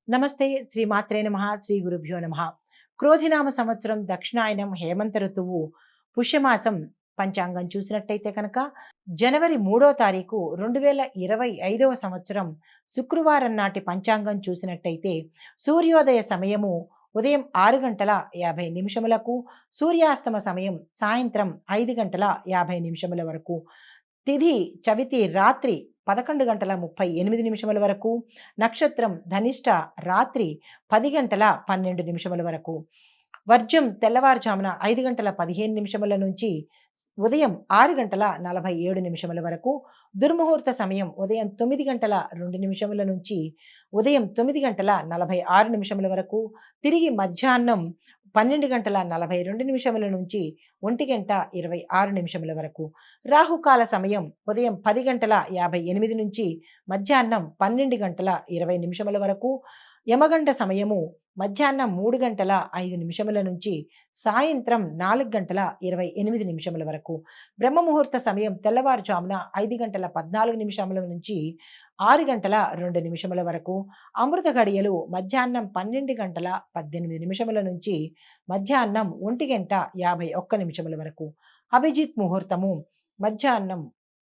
నమస్తే. శ్రీ మాత్రే నమః. శ్రీ గురుభ్యో నమః. క్రోధినామ సంవత్సరం దక్షిణాయనం హేమంత ఋతువు పుష్యమాసం పంచాంగం చూసినట్టయితే కనుక జనవరి 3వ తారీఖు 2025వ సంవత్సరం శుక్రవారం నాటి పంచాంగం చూసినట్టయితే సూర్యోదయ సమయము ఉదయం 6 గంటల 50 నిమిషములకు, సూర్యాస్తమ సమయం సాయంత్రం 5 గంటల 50 నిమిషముల వరకు, తిథి చవితి రాత్రి 11 గంటల 38 నిమిషముల వరకు, నక్షత్రం ధనిష్ట రాత్రి 10 గంటల 12 నిమిషముల వరకు, వర్జం తెల్లవారుజామున 5 గంటల 15 నిమిషముల నుంచి ఉదయం 6 గంటల 47 నిమిషముల వరకు, దుర్ముహూర్త సమయం ఉదయం 9 గంటల 2 నిమిషముల నుంచి ఉదయం 9 గంటల 46 నిమిషముల వరకు, తిరిగి మధ్యాహ్నం 12 గంటల 42 నిమిషముల నుంచి 1 గంట 26 నిమిషముల వరకు, రాహుకాల సమయం ఉదయం 10 గంటల 58 నుంచి మధ్యాహ్నం 12 గంటల 20 నిమిషముల వరకు, యమగండ సమయము మధ్యాహ్నం 3 గంటల 5 నిమిషముల నుంచి సాయంత్రం 4 గంటల 28 నిమిషముల వరకు, బ్రహ్మ ముహూర్త సమయం తెల్లవారుజామున 5 గంటల 14 నిమిషముల నుంచి 6 గంటల 2 నిమిషముల వరకు, అమృత గడియలు మధ్యాహ్నం 12 గంటల 18 నిమిషముల నుంచి మధ్యాహ్నం 1 గంట 51 నిమిషముల వరకు, అభిజిత్ ముహూర్తము మధ్యాహ్నం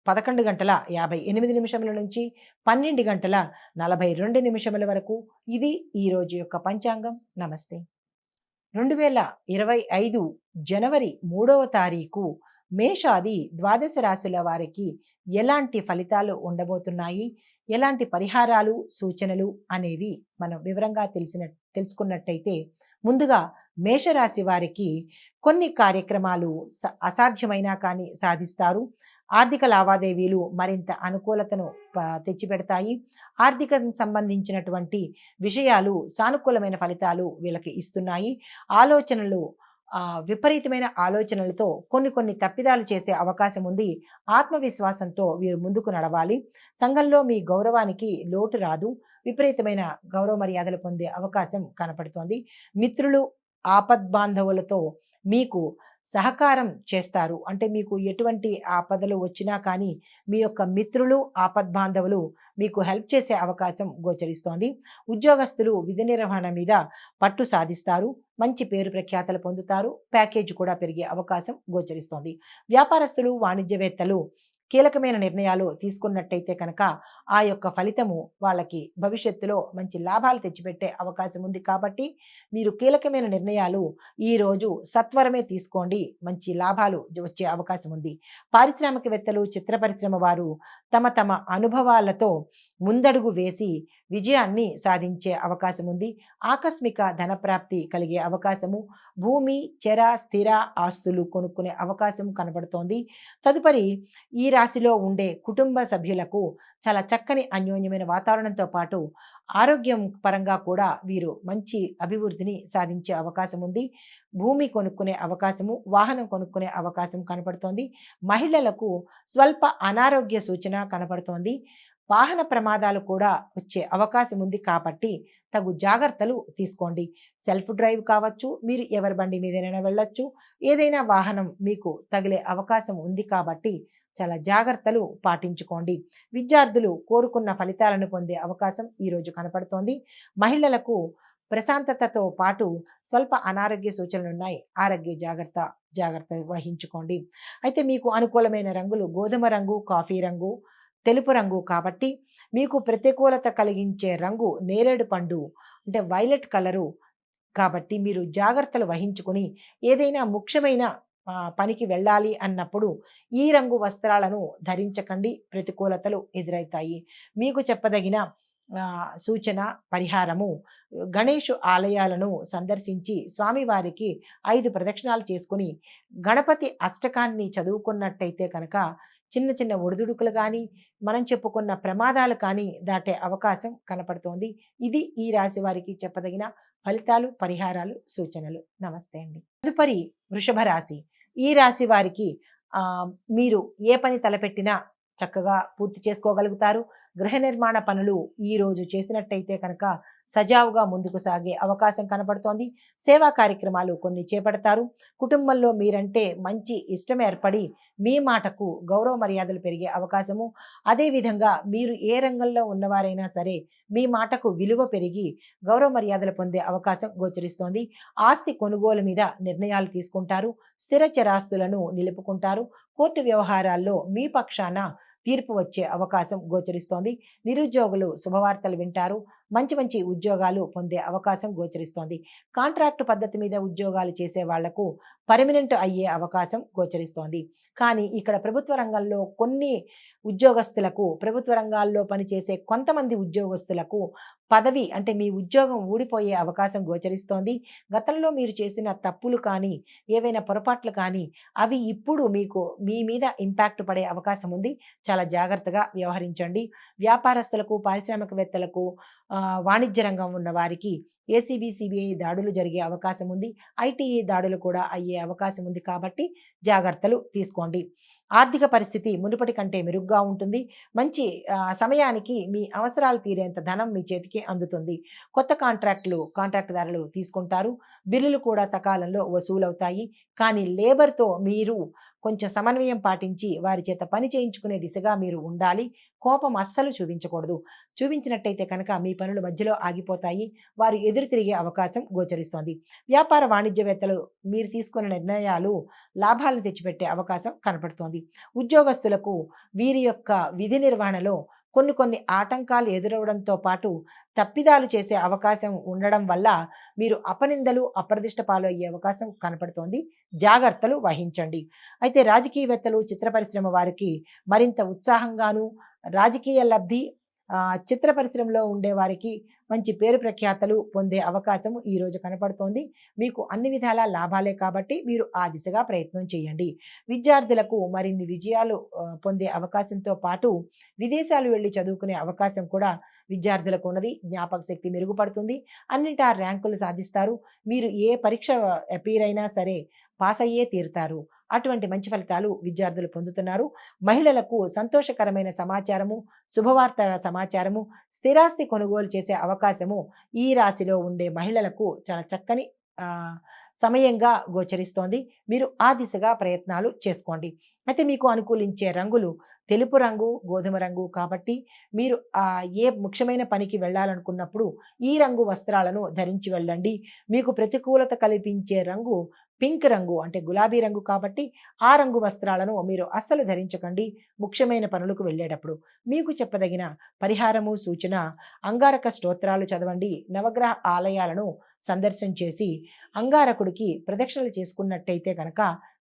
11 గంటల 58 నిమిషముల నుంచి 12 గంటల 42 నిమిషముల వరకు. ఇది ఈ రోజు యొక్క పంచాంగం. నమస్తే. 2025 జనవరి 3వ తారీఖు మేషాది ద్వాదశ రాశుల వారికి ఎలాంటి ఫలితాలు ఉండబోతున్నాయి, ఎలాంటి పరిహారాలు సూచనలు అనేవి మనం వివరంగా తెలుసుకున్నట్టయితే, ముందుగా మేషరాశి వారికి కొన్ని కార్యక్రమాలు అసాధ్యమైనా కానీ సాధిస్తారు. ఆర్థిక లావాదేవీలు మరింత అనుకూలతను తెచ్చిపెడతాయి. ఆర్థిక సంబంధించినటువంటి విషయాలు సానుకూలమైన ఫలితాలు వీళ్ళకి ఇస్తున్నాయి. ఆలోచనలు విపరీతమైన ఆలోచనలతో కొన్ని తప్పిదాలు చేసే అవకాశం ఉంది. ఆత్మవిశ్వాసంతో వీరు ముందుకు నడవాలి. సంఘంలో మీ గౌరవానికి లోటు రాదు. విపరీతమైన గౌరవ మర్యాదలు పొందే అవకాశం కనపడుతోంది. మిత్రులు ఆపద్బాంధవులతో మీకు సహకారం చేస్తారు. అంటే మీకు ఎటువంటి ఆపదలు వచ్చినా కానీ మీ యొక్క మిత్రులు ఆపద్బాంధవులు మీకు హెల్ప్ చేసే అవకాశం గోచరిస్తోంది. ఉద్యోగస్తులు విధి నిర్వహణ మీద పట్టు సాధిస్తారు. మంచి పేరు ప్రఖ్యాతలు పొందుతారు. ప్యాకేజ్ కూడా పెరిగే అవకాశం గోచరిస్తోంది. వ్యాపారస్తులు వాణిజ్యవేత్తలు కీలకమైన నిర్ణయాలు తీసుకున్నట్టయితే కనుక ఆ యొక్క ఫలితము వాళ్ళకి భవిష్యత్తులో మంచి లాభాలు తెచ్చిపెట్టే అవకాశం ఉంది. కాబట్టి మీరు కీలకమైన నిర్ణయాలు ఈరోజు సత్వరమే తీసుకోండి. మంచి లాభాలు వచ్చే అవకాశం ఉంది. పారిశ్రామికవేత్తలు, చిత్ర పరిశ్రమ వారు తమ అనుభవాలతో ముందడుగు వేసి విజయాన్ని సాధించే అవకాశం ఉంది. ఆకస్మిక ధనప్రాప్తి కలిగే అవకాశము, భూమి, చెర, స్థిర ఆస్తులు కొనుక్కునే అవకాశం కనబడుతోంది. తదుపరి ఈ రాశిలో ఉండే కుటుంబ సభ్యులకు చాలా చక్కని అన్యోన్యమైన వాతావరణంతో పాటు ఆరోగ్యం పరంగా కూడా వీరు మంచి అభివృద్ధిని సాధించే అవకాశం ఉంది. భూమి కొనుక్కునే అవకాశము, వాహనం కొనుక్కునే అవకాశం కనపడుతోంది. మహిళలకు స్వల్ప అనారోగ్య సూచన కనపడుతోంది. వాహన ప్రమాదాలు కూడా వచ్చే అవకాశం ఉంది. కాబట్టి తగు జాగ్రత్తలు తీసుకోండి. సెల్ఫ్ డ్రైవ్ కావచ్చు, మీరు ఎవరి బండి మీదైనా వెళ్ళొచ్చు. ఏదైనా వాహనం మీకు తగిలే అవకాశం ఉంది కాబట్టి చాలా జాగ్రత్తలు పాటించుకోండి. విద్యార్థులు కోరుకున్న ఫలితాలను పొందే అవకాశం ఈరోజు కనపడుతోంది. మహిళలకు ప్రశాంతతతో పాటు స్వల్ప అనారోగ్య సూచనలు ఉన్నాయి. ఆరోగ్య జాగ్రత్త వహించుకోండి. అయితే మీకు అనుకూలమైన రంగులు గోధుమ రంగు, కాఫీ రంగు, తెలుపు రంగు. కాబట్టి మీకు ప్రతికూలత కలిగించే రంగు నేరేడు పండు అంటే వైలెట్ కలరు. కాబట్టి మీరు జాగ్రత్తలు వహించుకుని ఏదైనా ముఖ్యమైన పనికి వెళ్ళాలి అన్నప్పుడు ఈ రంగు వస్త్రాలను ధరించకండి. ప్రతికూలతలు ఎదురవుతాయి. మీకు చెప్పదగిన సూచన పరిహారము, గణేష్ ఆలయాలను సందర్శించి స్వామివారికి 5 ప్రదక్షిణాలు చేసుకుని గణపతి అష్టకాన్ని చదువుకున్నట్టయితే కనుక చిన్న ఒడిదుడుకులు కానీ మనం చెప్పుకున్న ప్రమాదాలు కానీ దాటే అవకాశం కనపడుతోంది. ఇది ఈ రాశి వారికి చెప్పదగిన ఫలితాలు, పరిహారాలు, సూచనలు. నమస్తే అండి. తదుపరి వృషభ రాశి. ఈ రాశి వారికి మీరు ఏ పని తలపెట్టినా చక్కగా పూర్తి చేసుకోగలుగుతారు. గృహ నిర్మాణ పనులు ఈ రోజు చేసినట్టయితే కనుక సజావుగా ముందుకు సాగే అవకాశం కనపడుతోంది. సేవా కార్యక్రమాలు కొన్ని చేపడతారు. కుటుంబంలో మీరంటే మంచి ఇష్టం ఏర్పడి మీ మాటకు గౌరవ మర్యాదలు పెరిగే అవకాశము, అదేవిధంగా మీరు ఏ రంగంలో ఉన్నవారైనా సరే మీ మాటకు విలువ పెరిగి గౌరవ మర్యాదలు పొందే అవకాశం గోచరిస్తోంది. ఆస్తి కొనుగోలు మీద నిర్ణయాలు తీసుకుంటారు. స్థిర చరాస్తులను నిలుపుకుంటారు. కోర్టు వ్యవహారాల్లో మీ పక్షాన తీర్పు వచ్చే అవకాశం గోచరిస్తోంది. నిరుద్యోగులు శుభవార్తలు వింటారు. మంచి మంచి ఉద్యోగాలు పొందే అవకాశం గోచరిస్తోంది. కాంట్రాక్ట్ పద్ధతి మీద ఉద్యోగాలు చేసే వాళ్లకు పర్మనెంట్ అయ్యే అవకాశం గోచరిస్తోంది. కానీ ఇక్కడ ప్రభుత్వ రంగంలో కొన్ని ఉద్యోగస్తులకు, ప్రభుత్వ రంగాల్లో పనిచేసే కొంతమంది ఉద్యోగస్తులకు పదవి అంటే మీ ఉద్యోగం ఊడిపోయే అవకాశం గోచరిస్తోంది. గతంలో మీరు చేసిన తప్పులు కానీ, ఏవైనా పొరపాట్లు కానీ అవి ఇప్పుడు మీ మీద ఇంపాక్ట్ పడే అవకాశం ఉంది. చాలా జాగ్రత్తగా వ్యవహరించండి. వ్యాపారస్తులకు, పారిశ్రామికవేత్తలకు, వాణిజ్య రంగం ఉన్న వారికి ఏసీబీ, సిబిఐ దాడులు జరిగే అవకాశం ఉంది. ఐటీఈ దాడులు కూడా అయ్యే అవకాశం ఉంది కాబట్టి జాగ్రత్తలు తీసుకోండి. ఆర్థిక పరిస్థితి మునుపటి కంటే మెరుగ్గా ఉంటుంది. మంచి సమయానికి మీ అవసరాలు తీరేంత ధనం మీ చేతికి అందుతుంది. కొత్త కాంట్రాక్టుదారులు తీసుకుంటారు. బిల్లులు కూడా సకాలంలో వసూలవుతాయి. కానీ లేబర్తో మీరు కొంచెం సమన్వయం పాటించి వారి చేత పని చేయించుకునే దిశగా మీరు ఉండాలి. కోపం అస్సలు చూపించకూడదు. చూపించినట్టయితే కనుక మీ పనులు మధ్యలో ఆగిపోతాయి. వారు ఎదురు తిరిగే అవకాశం గోచరిస్తోంది. వ్యాపార వాణిజ్యవేత్తలు మీరు తీసుకున్న నిర్ణయాలు లాభాలను తెచ్చిపెట్టే అవకాశం కనపడుతోంది. ఉద్యోగస్తులకు వీరి యొక్క విధి నిర్వహణలో కొన్ని ఆటంకాలు ఎదురవడంతో పాటు తప్పిదాలు చేసే అవకాశం ఉండడం వల్ల మీరు అపనిందలు, అప్రదిష్ట పాలు అయ్యే అవకాశం కనపడుతోంది. జాగ్రత్తలు వహించండి. అయితే రాజకీయవేత్తలు, చిత్ర పరిశ్రమ వారికి మరింత ఉత్సాహంగాను, రాజకీయ లబ్ధి, చిత్ర పరిశ్రమలో ఉండే వారికి మంచి పేరు ప్రఖ్యాతలు పొందే అవకాశం ఈరోజు కనపడుతోంది. మీకు అన్ని విధాల లాభాలే కాబట్టి మీరు ఆ దిశగా ప్రయత్నం చేయండి. విద్యార్థులకు మరిన్ని విజయాలు పొందే అవకాశంతో పాటు విదేశాలు వెళ్ళి చదువుకునే అవకాశం కూడా విద్యార్థులకు ఉన్నది. జ్ఞాపక శక్తి మెరుగుపడుతుంది. అన్నిటా ర్యాంకులు సాధిస్తారు. మీరు ఏ పరీక్ష అపీర్ అయినా సరే పాస్ అయ్యే తీరుతారు. అటువంటి మంచి ఫలితాలు విద్యార్థులు పొందుతున్నారు. మహిళలకు సంతోషకరమైన సమాచారము, శుభవార్త సమాచారము, స్థిరాస్తి కొనుగోలు చేసే అవకాశము ఈ రాశిలో ఉండే మహిళలకు చాలా చక్కని సమయంగా గోచరిస్తోంది. మీరు ఆ దిశగా ప్రయత్నాలు చేసుకోండి. అయితే మీకు అనుకూలించే రంగులు తెలుపు రంగు, గోధుమ రంగు కాబట్టి మీరు ఏ ముఖ్యమైన పనికి వెళ్ళాలనుకున్నప్పుడు ఈ రంగు వస్త్రాలను ధరించి వెళ్ళండి. మీకు ప్రతికూలత కల్పించే రంగు పింక్ రంగు అంటే గులాబీ రంగు కాబట్టి ఆ రంగు వస్త్రాలను మీరు అస్సలు ధరించకండి ముఖ్యమైన పనులకు వెళ్ళేటప్పుడు. మీకు చెప్పదగిన పరిహారము, సూచన అంగారక స్తోత్రాలు చదవండి. నవగ్రహ ఆలయాలను సందర్శన చేసి అంగారకుడికి ప్రదక్షిణలు చేసుకున్నట్టయితే కనుక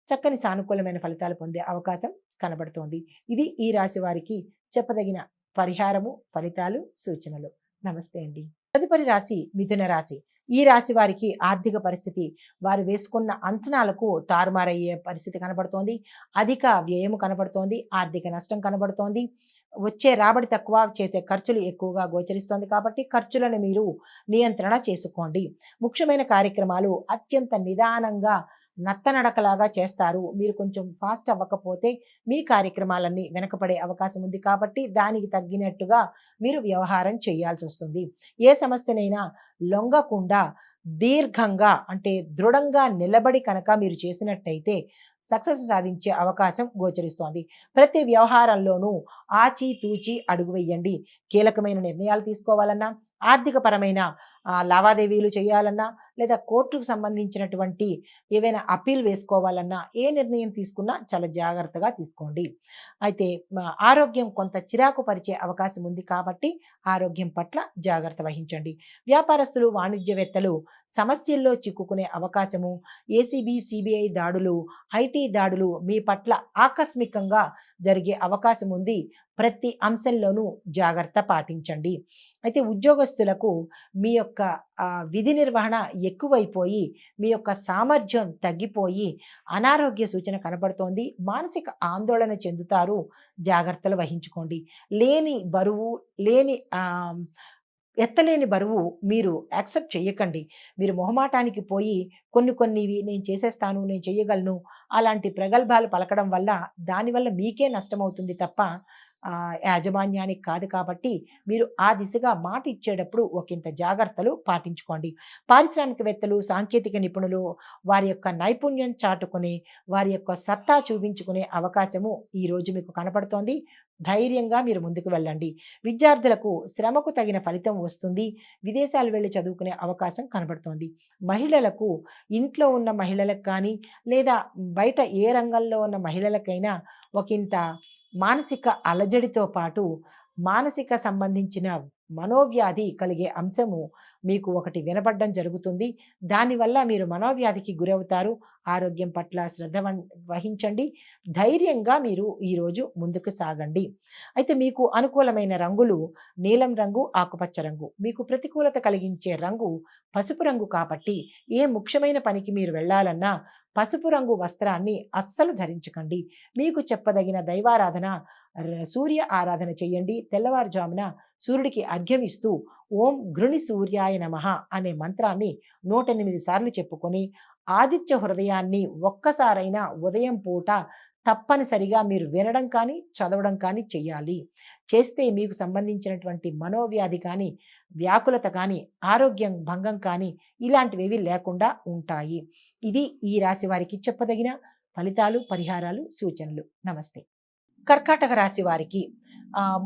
చక్కని సానుకూలమైన ఫలితాలు పొందే అవకాశం కనబడుతోంది. ఇది ఈ రాశి వారికి చెప్పదగిన పరిహారము, ఫలితాలు, సూచనలు. నమస్తే అండి. తదుపరి రాశి మిథున రాశి. ఈ రాశి వారికి ఆర్థిక పరిస్థితి వారు వేసుకున్న అంచనాలకు తారుమారయ్యే పరిస్థితి కనబడుతోంది. అధిక వ్యయము కనబడుతోంది. ఆర్థిక నష్టం కనబడుతోంది. వచ్చే రాబడి తక్కువ, చేసే ఖర్చులు ఎక్కువగా గోచరిస్తోంది కాబట్టి ఖర్చులను మీరు నియంత్రణ చేసుకోండి. ముఖ్యమైన కార్యక్రమాలు అత్యంత నిదానంగా నత్తనడకలాగా చేస్తారు. మీరు కొంచెం ఫాస్ట్ అవ్వకపోతే మీ కార్యక్రమాలన్నీ వెనకపడే అవకాశం ఉంది కాబట్టి దానికి తగ్గినట్టుగా మీరు వ్యవహారం చేయాల్సి వస్తుంది. ఏ సమస్యనైనా లొంగకుండా దీర్ఘంగా అంటే దృఢంగా నిలబడి కనుక మీరు చేసినట్టయితే సక్సెస్ సాధించే అవకాశం గోచరిస్తోంది. ప్రతి వ్యవహారంలోనూ ఆచితూచి అడుగు వేయండి. కీలకమైన నిర్ణయాలు తీసుకోవాలన్నా, ఆర్థిక పరమైన లావాదేవీలు చేయాలన్నా, లేదా కోర్టుకు సంబంధించినటువంటి ఏవైనా అప్పీల్ వేసుకోవాలన్నా, ఏ నిర్ణయం తీసుకున్నా చాలా జాగ్రత్తగా తీసుకోండి. అయితే ఆరోగ్యం కొంత చిరాకు పరిచే అవకాశం ఉంది కాబట్టి ఆరోగ్యం పట్ల జాగ్రత్త వహించండి. వ్యాపారస్తులు, వాణిజ్యవేత్తలు సమస్యల్లో చిక్కుకునే అవకాశము, ఏసీబీ, సిబిఐ దాడులు, ఐటీ దాడులు మీ పట్ల ఆకస్మికంగా జరిగే అవకాశం ఉంది. ప్రతి అంశంలోనూ జాగ్రత్త పాటించండి. అయితే ఉద్యోగస్తులకు మీ యొక్క విధి నిర్వహణ ఎక్కువైపోయి మీ యొక్క సామర్థ్యం తగ్గిపోయి అనారోగ్య సూచన కనబడుతోంది. మానసిక ఆందోళన చెందుతారు. జాగ్రత్తలు వహించుకోండి. ఎత్తలేని బరువు మీరు యాక్సెప్ట్ చేయకండి. మీరు మొహమాటానికి పోయి కొన్నివి నేను చేసేస్తాను, నేను చేయగలను అలాంటి ప్రగల్భాలు పలకడం వల్ల దానివల్ల మీకే నష్టమవుతుంది తప్ప యాజమాన్యానికి కాదు కాబట్టి మీరు ఆ దిశగా మాట ఇచ్చేటప్పుడు ఒకంత జాగ్రత్తలు పాటించుకోండి. పారిశ్రామికవేత్తలు, సాంకేతిక నిపుణులు వారి యొక్క నైపుణ్యం చాటుకుని, వారి యొక్క సత్తా చూపించుకునే అవకాశము ఈరోజు మీకు కనపడుతోంది. ధైర్యంగా మీరు ముందుకు వెళ్ళండి. విద్యార్థులకు శ్రమకు తగిన ఫలితం వస్తుంది. విదేశాలు వెళ్లి చదువుకునే అవకాశం కనబడుతోంది. మహిళలకు ఇంట్లో ఉన్న మహిళలకు కానీ, లేదా బయట ఏ రంగంలో ఉన్న మహిళలకైనా ఒకంత మానసిక అలజడితో పాటు మానసిక సంబంధించిన మనోవ్యాధి కలిగే అంశము మీకు ఒకటి వినపడడం జరుగుతుంది. దానివల్ల మీరు మనోవ్యాధికి గురవుతారు. ఆరోగ్యం పట్ల శ్రద్ధ వహించండి. ధైర్యంగా మీరు ఈరోజు ముందుకు సాగండి. అయితే మీకు అనుకూలమైన రంగులు నీలం రంగు, ఆకుపచ్చ రంగు. మీకు ప్రతికూలత కలిగించే రంగు పసుపు రంగు కాబట్టి ఏ ముఖ్యమైన పనికి మీరు వెళ్ళాలన్నా పసుపు రంగు వస్త్రాన్ని అస్సలు ధరించకండి. మీకు చెప్పదగిన దైవారాధన సూర్య ఆరాధన చేయండి. తెల్లవారుజామున సూర్యుడికి అర్ఘ్యం ఇస్తూ ఓం గృణి సూర్యాయ నమః అనే మంత్రాన్ని 108 సార్లు చెప్పుకొని ఆదిత్య హృదయాన్ని ఒక్కసారైనా ఉదయం పూట తప్పనిసరిగా మీరు వినడం కానీ, చదవడం కానీ చెయ్యాలి. చేస్తే మీకు సంబంధించినటువంటి మనోవ్యాధి కానీ, వ్యాకులత కానీ, ఆరోగ్యం భంగం కానీ ఇలాంటివేవి లేకుండా ఉంటాయి. ఇది ఈ రాశి వారికి చెప్పదగిన ఫలితాలు, పరిహారాలు, సూచనలు. నమస్తే. కర్కాటక రాశి వారికి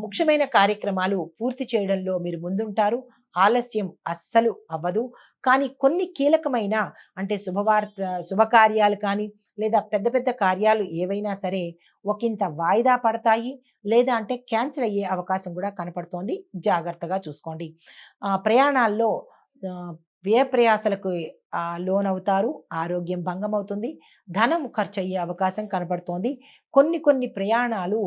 ముఖ్యమైన కార్యక్రమాలు పూర్తి చేయడంలో మీరు ముందుంటారు. ఆలస్యం అస్సలు అవ్వదు. కానీ కొన్ని కీలకమైన అంటే శుభకార్యాలు కానీ, లేదా పెద్ద పెద్ద కార్యాలు ఏవైనా సరే ఒకంత వాయిదా పడతాయి. లేదా అంటే క్యాన్సిల్ అయ్యే అవకాశం కూడా కనపడుతోంది. జాగ్రత్తగా చూసుకోండి. ప్రయాణాల్లో వ్యయ ప్రయాసలకు లోనవుతారు. ఆరోగ్యం భంగమవుతుంది. ధనం ఖర్చయ్యే అవకాశం కనపడుతోంది. కొన్ని ప్రయాణాలు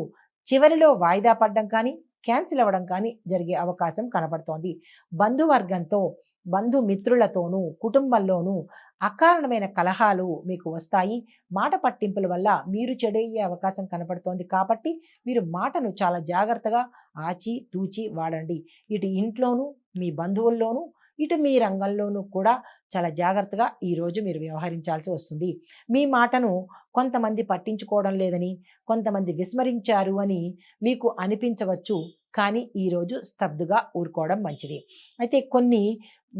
చివరిలో వాయిదా పడడం కానీ, క్యాన్సిల్ అవ్వడం కానీ జరిగే అవకాశం కనపడుతోంది. బంధువర్గంతో, బంధుమిత్రులతోనూ, కుటుంబంలోనూ అకారణమైన కలహాలు మీకు వస్తాయి. మాట పట్టింపుల వల్ల మీరు చెడయ్యే అవకాశం కనపడుతోంది కాబట్టి మీరు మాటను చాలా జాగ్రత్తగా ఆచి తూచి వాడండి. ఇటు ఇంట్లోనూ, మీ బంధువుల్లోనూ, ఇటు మీ రంగంలోనూ కూడా చాలా జాగ్రత్తగా ఈరోజు మీరు వ్యవహరించాల్సి వస్తుంది. మీ మాటను కొంతమంది పట్టించుకోవడం లేదని, కొంతమంది విస్మరించారు అని మీకు అనిపించవచ్చు. కానీ ఈరోజు స్తబ్దుగా ఊరుకోవడం మంచిది. అయితే కొన్ని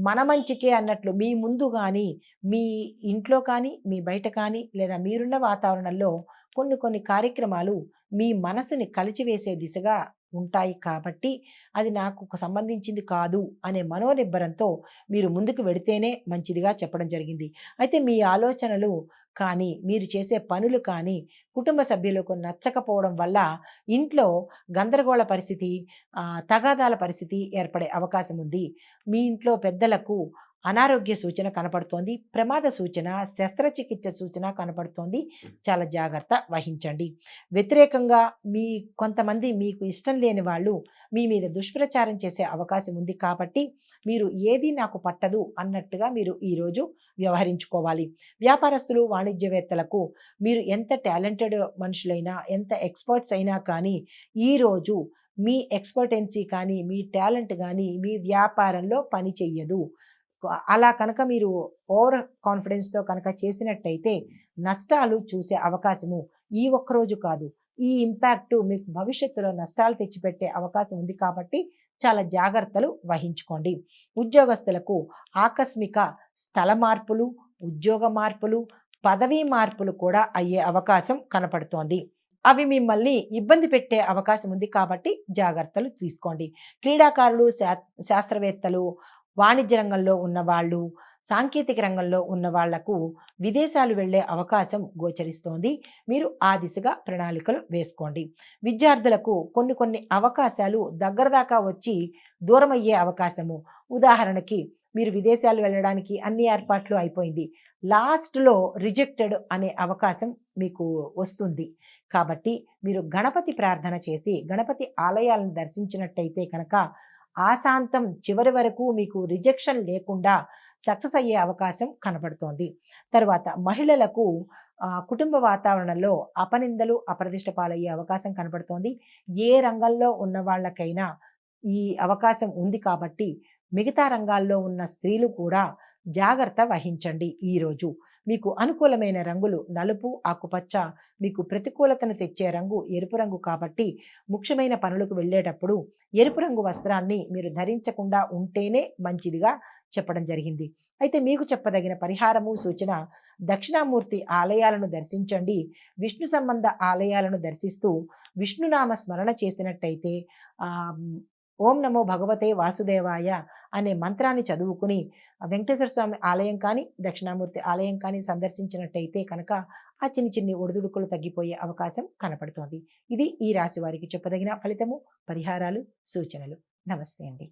మన మంచికే అన్నట్లు మీ ముందు కానీ, మీ ఇంట్లో కానీ, మీ బయట కానీ, లేదా మీరున్న వాతావరణంలో కొన్ని కార్యక్రమాలు మీ మనసుని కలిచివేసే దిశగా ఉంటాయి కాబట్టి అది నాకు సంబంధించింది కాదు అనే మనోనిబ్బరంతో మీరు ముందుకు వెడితేనే మంచిదిగా చెప్పడం జరిగింది. అయితే మీ ఆలోచనలు కానీ, మీరు చేసే పనులు కానీ కుటుంబ సభ్యులకు నచ్చకపోవడం వల్ల ఇంట్లో గందరగోళ పరిస్థితి, తగాదాల పరిస్థితి ఏర్పడే అవకాశం ఉంది. మీ ఇంట్లో పెద్దలకు అనారోగ్య సూచన కనపడుతోంది. ప్రమాద సూచన, శస్త్రచికిత్స సూచన కనపడుతోంది. చాలా జాగ్రత్త వహించండి. వ్యతిరేకంగా కొంతమంది మీకు ఇష్టం లేని వాళ్ళు మీ మీద దుష్ప్రచారం చేసే అవకాశం ఉంది కాబట్టి మీరు ఏది నాకు పట్టదు అన్నట్టుగా మీరు ఈరోజు వ్యవహరించుకోవాలి. వ్యాపారస్తులు, వాణిజ్యవేత్తలకు మీరు ఎంత టాలెంటెడ్ మనుషులైనా, ఎంత ఎక్స్పర్ట్స్ అయినా కానీ ఈరోజు మీ ఎక్స్పర్టెన్సీ కానీ, మీ టాలెంట్ కానీ మీ వ్యాపారంలో పని చెయ్యదు. అలా కనుక మీరు ఓవర్ కాన్ఫిడెన్స్‌తో కనుక చేసినట్టయితే నష్టాలు చూసే అవకాశము ఈ ఒక్కరోజు కాదు, ఈ ఇంపాక్ట్ మీకు భవిష్యత్తులో నష్టాలు తెచ్చిపెట్టే అవకాశం ఉంది కాబట్టి చాలా జాగ్రత్తలు వహించుకోండి. ఉద్యోగస్తులకు ఆకస్మిక స్థల మార్పులు, ఉద్యోగ మార్పులు, పదవీ మార్పులు కూడా అయ్యే అవకాశం కనపడుతోంది. అవి మిమ్మల్ని ఇబ్బంది పెట్టే అవకాశం ఉంది కాబట్టి జాగ్రత్తలు తీసుకోండి. క్రీడాకారులు, శాస్త్రవేత్తలు, వాణిజ్య రంగంలో ఉన్నవాళ్ళు, సాంకేతిక రంగంలో ఉన్న వాళ్లకు విదేశాలు వెళ్ళే అవకాశం గోచరిస్తోంది. మీరు ఆ దిశగా ప్రణాళికలు వేసుకోండి. విద్యార్థులకు కొన్ని అవకాశాలు దగ్గర దాకా వచ్చి దూరమయ్యే అవకాశము. ఉదాహరణకి మీరు విదేశాలు వెళ్ళడానికి అన్ని ఏర్పాట్లు అయిపోయింది. లాస్ట్‌లో రిజెక్టెడ్ అనే అవకాశం మీకు వస్తుంది. కాబట్టి మీరు గణపతి ప్రార్థన చేసి, గణపతి ఆలయాలను దర్శించినట్టయితే కనుక ఆశాంతం చివరి వరకు మీకు రిజెక్షన్ లేకుండా సక్సెస్ అయ్యే అవకాశం కనపడుతోంది. తర్వాత మహిళలకు కుటుంబ వాతావరణంలో అపనిందలు, అప్రదిష్ట పాలయ్యే అవకాశం కనపడుతోంది. ఏ రంగంలో ఉన్న వాళ్ళకైనా ఈ అవకాశం ఉంది కాబట్టి మిగతా రంగాల్లో ఉన్న స్త్రీలు కూడా జాగ్రత్త వహించండి ఈరోజు. మీకు అనుకూలమైన రంగులు నలుపు, ఆకుపచ్చ. మీకు ప్రతికూలతను తెచ్చే రంగు ఎరుపు రంగు కాబట్టి ముఖ్యమైన పనులకు వెళ్ళేటప్పుడు ఎరుపు రంగు వస్త్రాన్ని మీరు ధరించకుండా ఉంటేనే మంచిదిగా చెప్పడం జరిగింది. అయితే మీకు చెప్పదగిన పరిహారము, సూచన దక్షిణామూర్తి ఆలయాలను దర్శించండి. విష్ణు సంబంధ ఆలయాలను దర్శిస్తూ విష్ణునామ స్మరణ చేసినట్టయితే ఆహ్, ఓం నమో భగవతే వాసుదేవాయ అనే మంత్రాన్ని చదువుకుని వెంకటేశ్వర స్వామి ఆలయం కానీ, దక్షిణామూర్తి ఆలయం కానీ సందర్శించినట్టయితే కనుక ఆ చిన్ని చిన్ని ఒడిదుడుకులు తగ్గిపోయే అవకాశం కనపడుతోంది. ఇది ఈ రాశి వారికి చెప్పదగిన ఫలితము, పరిహారాలు, సూచనలు. నమస్తే అండి.